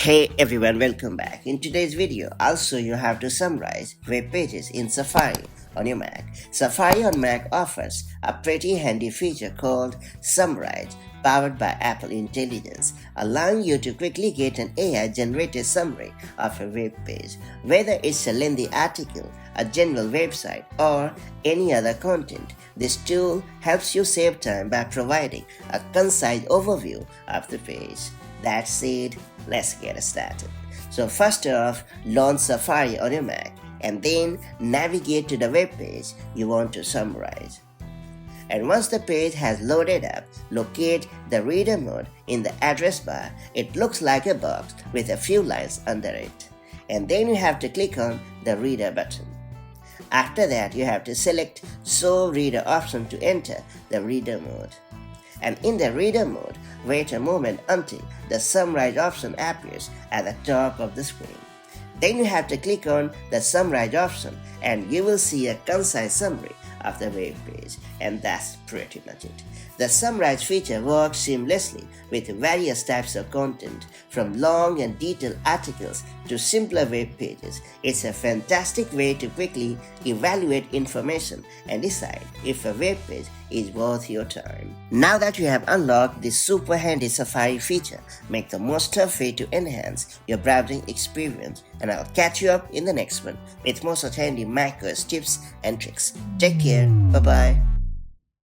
Hey everyone, welcome back. In today's video, I'll show you how to summarize web pages in Safari on your Mac. Safari on Mac offers a pretty handy feature called Summarize, powered by Apple Intelligence, allowing you to quickly get an AI-generated summary of a web page. Whether it's a lengthy article, a general website, or any other content, this tool helps you save time by providing a concise overview of the page. That said, let's get started. So first off, launch Safari on your Mac and then navigate to the web page you want to summarize. And once the page has loaded up, locate the reader mode in the address bar. It looks like a box with a few lines under it. And then you have to click on the reader button. After that, you have to select Show Reader option to enter the reader mode. And in the reader mode, wait a moment until the summarize option appears at the top of the screen. Then you have to click on the summarize option and you will see a concise summary of the web page, and that's pretty much it. The summarize feature works seamlessly with various types of content, from long and detailed articles to simpler web pages. It's a fantastic way to quickly evaluate information and decide if a web page is worth your time. Now that you have unlocked this super handy Safari feature, make the most of it to enhance your browsing experience, and I'll catch you up in the next one with more such handy macOS tips and tricks. Take care, bye bye.